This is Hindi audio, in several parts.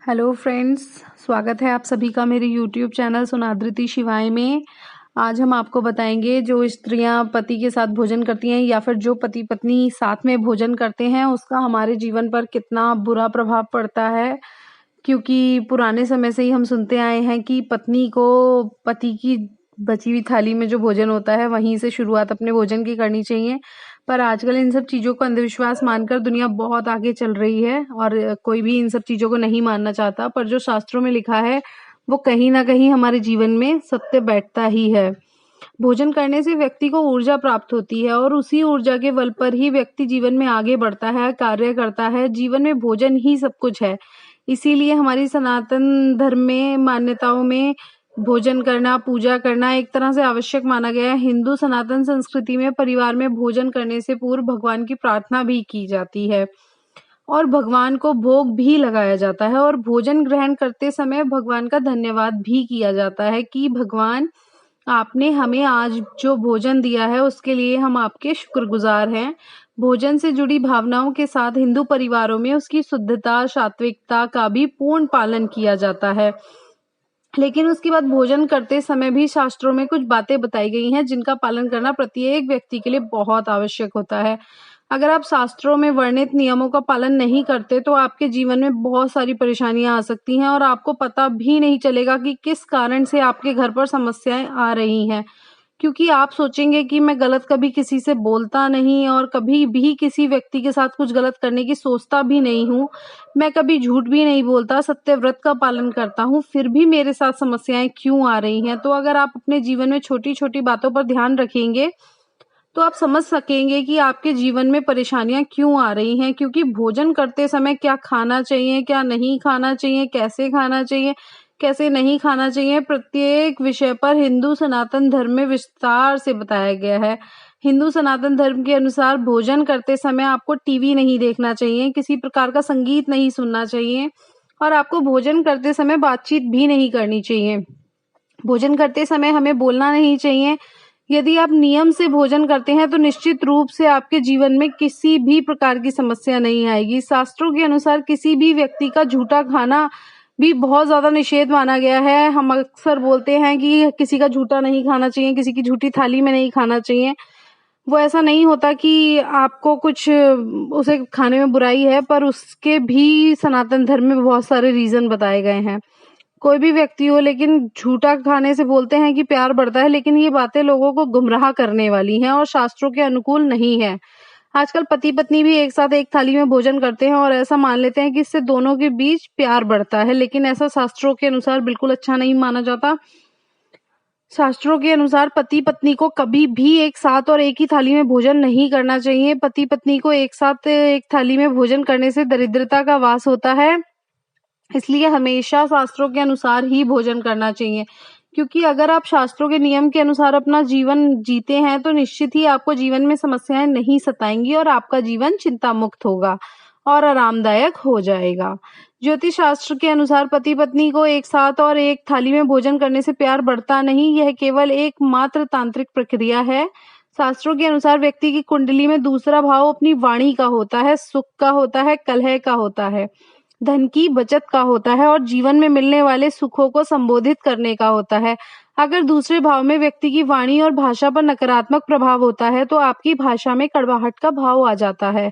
हेलो फ्रेंड्स, स्वागत है आप सभी का मेरे यूट्यूब चैनल सुनादृति शिवाय में। आज हम आपको बताएंगे जो स्त्रियां पति के साथ भोजन करती हैं या फिर जो पति पत्नी साथ में भोजन करते हैं उसका हमारे जीवन पर कितना बुरा प्रभाव पड़ता है। क्योंकि पुराने समय से ही हम सुनते आए हैं कि पत्नी को पति की बची हुई थाली में जो भोजन होता है वहीं से शुरुआत अपने भोजन की करनी चाहिए। पर आजकल इन सब चीज़ों को अंधविश्वास मानकर दुनिया बहुत आगे चल रही है और कोई भी इन सब चीज़ों को नहीं मानना चाहता। पर जो शास्त्रों में लिखा है वो कहीं ना कहीं हमारे जीवन में सत्य बैठता ही है। भोजन करने से व्यक्ति को ऊर्जा प्राप्त होती है और उसी ऊर्जा के बल पर ही व्यक्ति जीवन में आगे बढ़ता है, कार्य करता है। जीवन में भोजन ही सब कुछ है। इसीलिए हमारी सनातन धर्म में मान्यताओं में भोजन करना, पूजा करना एक तरह से आवश्यक माना गया है। हिंदू सनातन संस्कृति में परिवार में भोजन करने से पूर्व भगवान की प्रार्थना भी की जाती है और भगवान को भोग भी लगाया जाता है और भोजन ग्रहण करते समय भगवान का धन्यवाद भी किया जाता है कि भगवान आपने हमें आज जो भोजन दिया है उसके लिए हम आपके शुक्रगुजार हैं। भोजन से जुड़ी भावनाओं के साथ हिंदू परिवारों में उसकी शुद्धता, सात्विकता का भी पूर्ण पालन किया जाता है। लेकिन उसके बाद भोजन करते समय भी शास्त्रों में कुछ बातें बताई गई हैं जिनका पालन करना प्रत्येक व्यक्ति के लिए बहुत आवश्यक होता है। अगर आप शास्त्रों में वर्णित नियमों का पालन नहीं करते तो आपके जीवन में बहुत सारी परेशानियां आ सकती हैं और आपको पता भी नहीं चलेगा कि किस कारण से आपके घर पर समस्याएं आ रही हैं। क्योंकि आप सोचेंगे कि मैं गलत कभी किसी से बोलता नहीं और कभी भी किसी व्यक्ति के साथ कुछ गलत करने की सोचता भी नहीं हूँ। मैं कभी झूठ भी नहीं बोलता, सत्य व्रत का पालन करता हूँ, फिर भी मेरे साथ समस्याएं क्यों आ रही हैं। तो अगर आप अपने जीवन में छोटी छोटी बातों पर ध्यान रखेंगे तो आप समझ सकेंगे कि आपके जीवन में परेशानियां क्यों आ रही हैं। क्योंकि भोजन करते समय क्या खाना चाहिए, क्या नहीं खाना चाहिए, कैसे खाना चाहिए, कैसे नहीं खाना चाहिए, प्रत्येक विषय पर हिंदू सनातन धर्म में विस्तार से बताया गया है। हिंदू सनातन धर्म के अनुसार भोजन करते समय आपको टीवी नहीं देखना चाहिए, किसी प्रकार का संगीत नहीं सुनना चाहिए और आपको भोजन करते समय बातचीत भी नहीं करनी चाहिए। भोजन करते समय हमें बोलना नहीं चाहिए। यदि आप नियम से भोजन करते हैं तो निश्चित रूप से आपके जीवन में किसी भी प्रकार की समस्या नहीं आएगी। शास्त्रों के अनुसार किसी भी व्यक्ति का झूठा खाना भी बहुत ज्यादा निषेध माना गया है। हम अक्सर बोलते हैं कि किसी का झूठा नहीं खाना चाहिए, किसी की झूठी थाली में नहीं खाना चाहिए। वो ऐसा नहीं होता कि आपको कुछ उसे खाने में बुराई है, पर उसके भी सनातन धर्म में बहुत सारे रीजन बताए गए हैं। कोई भी व्यक्ति हो, लेकिन झूठा खाने से बोलते हैं कि प्यार बढ़ता है, लेकिन ये बातें लोगों को गुमराह करने वाली हैं और शास्त्रों के अनुकूल नहीं है। आजकल पति पत्नी भी एक साथ एक थाली में भोजन करते हैं और ऐसा मान लेते हैं कि इससे दोनों के बीच प्यार बढ़ता है, लेकिन ऐसा शास्त्रों के अनुसार बिल्कुल अच्छा नहीं माना जाता। शास्त्रों के अनुसार पति पत्नी को कभी भी एक साथ और एक ही थाली में भोजन नहीं करना चाहिए। पति पत्नी को एक साथ एक थाली में भोजन करने से दरिद्रता का वास होता है, इसलिए हमेशा शास्त्रों के अनुसार ही भोजन करना चाहिए। क्योंकि अगर आप शास्त्रों के नियम के अनुसार अपना जीवन जीते हैं तो निश्चित ही आपको जीवन में समस्याएं नहीं सताएंगी और आपका जीवन चिंता मुक्त होगा और आरामदायक हो जाएगा। ज्योतिष शास्त्र के अनुसार पति पत्नी को एक साथ और एक थाली में भोजन करने से प्यार बढ़ता नहीं, यह केवल एक मात्र तांत्रिक प्रक्रिया है। शास्त्रों के अनुसार व्यक्ति की कुंडली में दूसरा भाव अपनी वाणी का होता है, सुख का होता है, कलह का होता है, धन की बचत का होता है और जीवन में मिलने वाले सुखों को संबोधित करने का होता है। अगर दूसरे भाव में व्यक्ति की वाणी और भाषा पर नकारात्मक प्रभाव होता है तो आपकी भाषा में कड़वाहट का भाव आ जाता है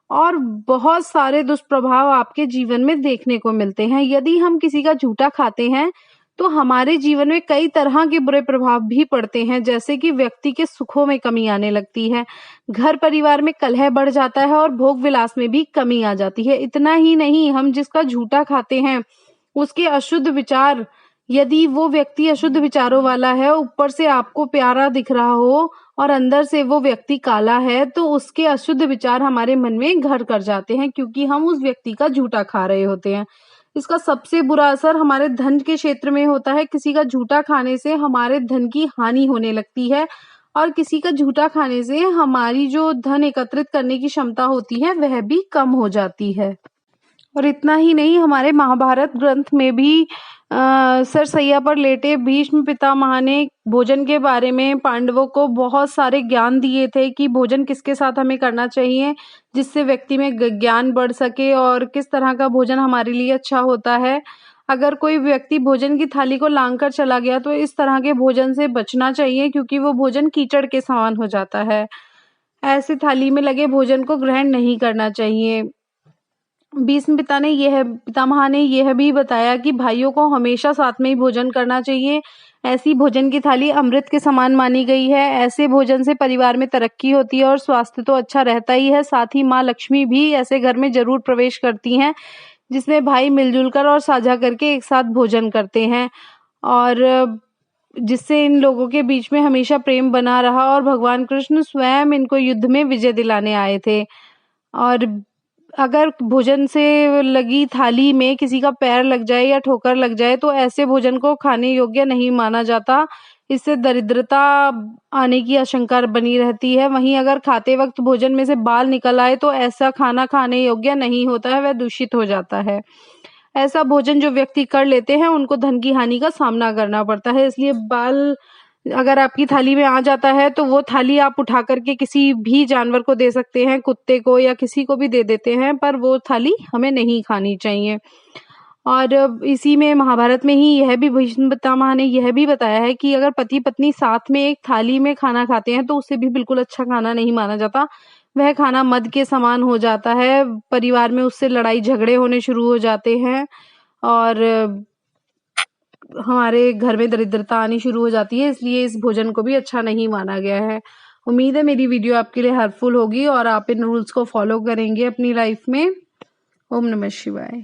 और बहुत सारे दुष्प्रभाव आपके जीवन में देखने को मिलते हैं। यदि हम किसी का झूठा खाते हैं तो हमारे जीवन में कई तरह के बुरे प्रभाव भी पड़ते हैं, जैसे कि व्यक्ति के सुखों में कमी आने लगती है, घर परिवार में कलह बढ़ जाता है और भोग विलास में भी कमी आ जाती है। इतना ही नहीं, हम जिसका झूठा खाते हैं उसके अशुद्ध विचार, यदि वो व्यक्ति अशुद्ध विचारों वाला है, ऊपर से आपको प्यारा दिख रहा हो और अंदर से वो व्यक्ति काला है, तो उसके अशुद्ध विचार हमारे मन में घर कर जाते हैं क्योंकि हम उस व्यक्ति का झूठा खा रहे होते हैं। इसका सबसे बुरा असर हमारे धन के क्षेत्र में होता है। किसी का झूठा खाने से हमारे धन की हानि होने लगती है और किसी का झूठा खाने से हमारी जो धन एकत्रित करने की क्षमता होती है वह भी कम हो जाती है। और इतना ही नहीं, हमारे महाभारत ग्रंथ में भी सरसैया पर लेटे भीष्म पितामह ने भोजन के बारे में पांडवों को बहुत सारे ज्ञान दिए थे कि भोजन किसके साथ हमें करना चाहिए, जिससे व्यक्ति में ज्ञान बढ़ सके और किस तरह का भोजन हमारे लिए अच्छा होता है। अगर कोई व्यक्ति भोजन की थाली को लांग कर चला गया तो इस तरह के भोजन से बचना चाहिए, क्योंकि वो भोजन कीचड़ के समान हो जाता है। ऐसे थाली में लगे भोजन को ग्रहण नहीं करना चाहिए। भीष्म पितामह ने यह भी बताया कि भाइयों को हमेशा साथ में ही भोजन करना चाहिए। ऐसी भोजन की थाली अमृत के समान मानी गई है। ऐसे भोजन से परिवार में तरक्की होती है और स्वास्थ्य तो अच्छा रहता ही है, साथ ही माँ लक्ष्मी भी ऐसे घर में जरूर प्रवेश करती हैं, जिसमें भाई मिलजुल कर और साझा करके एक साथ भोजन करते हैं, और जिससे इन लोगों के बीच में हमेशा प्रेम बना रहा और भगवान कृष्ण स्वयं इनको युद्ध में विजय दिलाने आए थे। और अगर भोजन से लगी थाली में किसी का पैर लग जाए या ठोकर लग जाए तो ऐसे भोजन को खाने योग्य नहीं माना जाता। इससे दरिद्रता आने की आशंका बनी रहती है। वहीं अगर खाते वक्त भोजन में से बाल निकल आए तो ऐसा खाना खाने योग्य नहीं होता है, वह दूषित हो जाता है। ऐसा भोजन जो व्यक्ति कर लेते हैं उनको धन की हानि का सामना करना पड़ता है। इसलिए बाल अगर आपकी थाली में आ जाता है तो वो थाली आप उठा करके किसी भी जानवर को दे सकते हैं, कुत्ते को या किसी को भी दे देते हैं, पर वो थाली हमें नहीं खानी चाहिए। और इसी में महाभारत में ही यह भी भीष्म पितामह ने यह भी बताया है कि अगर पति पत्नी साथ में एक थाली में खाना खाते हैं तो उसे भी बिल्कुल अच्छा खाना नहीं माना जाता। वह खाना मद के समान हो जाता है। परिवार में उससे लड़ाई झगड़े होने शुरू हो जाते हैं और हमारे घर में दरिद्रता आनी शुरू हो जाती है। इसलिए इस भोजन को भी अच्छा नहीं माना गया है। उम्मीद है मेरी वीडियो आपके लिए हेल्पफुल होगी और आप इन रूल्स को फॉलो करेंगे अपनी लाइफ में। ओम नमः शिवाय।